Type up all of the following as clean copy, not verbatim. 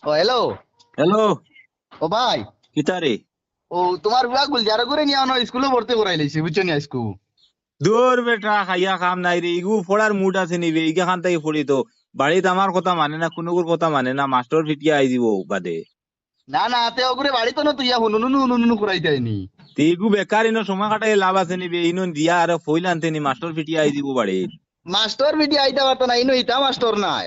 ও hello. Hello. ও ভাই, কিতারে? ও তোমার বুয়া গুলজারা করে নিয়ে আনো স্কুলে ভর্তি করাই লাইছি বুঝছো নি আজকু। দূর বেটা, খাইয়া খাম নাই রে। ইগু পড়ার মুড আছে নিবে, ইগা খান থেকে পড়ি তো। বাড়িতে আমার কথা মানে না, কোনোগুর কথা মানে না, মাস্টার ফিটিয়া আই দিব বাদে। না না তে ওগুরে বাড়িতে না তুই হুনুনুনু হুনুনুনু করাই দেয়নি। তে ইগু বেকার ইনো সময় কাটাই লাভ আছে নিবে, ইনো দিয়া আর ফইল আনতে নি, মাস্টার ফিটিয়া আই দিব বাড়ি। মাস্টার বেটি আইতা পারতো না, ইনো ইটা মাস্টার নাই।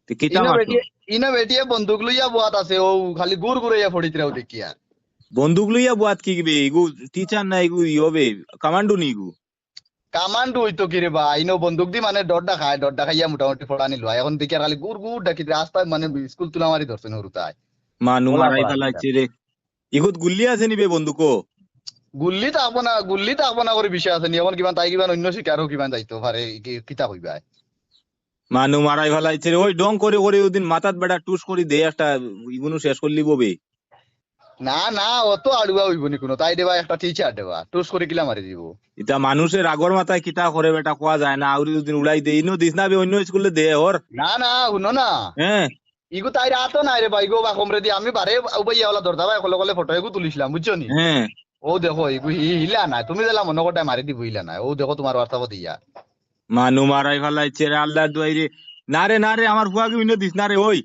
তে কিতা ইনো বেটি মাস্টার? ইনো বেটিয়ে বন্দুক লইয়া বুয়াত আছে, ও খালি গুড় গুড়াইয়া ফড়িত রাও দেখি আর। বন্দুক লইয়া বুয়াত কি গিবে? ইগু টিচার না, ইগু ইহবে কমান্ডো নি ইগু। কামান্ডু হইতো কি রে বা, ইনো বন্দুক দি মানে ডরটা খাইয়া মোটামুটি ফড়ানি লয়। এখন দেখি আর খালি গুড় গুড় ডাকি রাস্তায় মানে স্কুল তুলা মারি ধরছে নরুতায়। মানু ওলা মারাই করা ফেলাইছে রে। ইগুত গুল্লি আছে নিবে বন্দুকো? গুল্লি থাকবো না করে বিষয় আছে নি, এখন কিমান তাই কিমান অন্য শিকারও কিমান যাইতো পারে, কিতা কইবা। মানু মারাই ফেলাইছে রে। ওই ডং করে করে ওদিন মাথাত বেটা টুস করি দে একটা, ইগুনো শেষ করলি ববে। না না, অত আড়ুয়া হইব নি কোনো, তাই দেবা একটা টিচার দেবা টুস করে কিলা মারি দিব। ইতা মানুষের আগর মাথায় কিতা করে বেটা কোয়া যায় না, আউরি দুদিন উড়াই দে। ইনো দিস না বে, অন্য স্কুলে দে ওর। না না শুনো না, হ্যাঁ। ইগু তাই রাতো নাই রে ভাই গো, বা কমরে দি আমি বারে উবাইয়া ওলা ধরতা ভাই কলে কলে ফটো এগু তুলিছিলাম বুঝছো নি। হ্যাঁ। ও দেখো ইগু হিলা নাই, তুমি দিলা মনে কটাই মারি দিব, হিলা নাই, ও দেখো তোমার হোয়াটসঅ্যাপ দিয়া। মানু মারাই ফেলাইছে রে, আল্লাহ দুয়াই রে। না রে না রে, আমার ফুয়াকে ইনো দিস না রে ওই।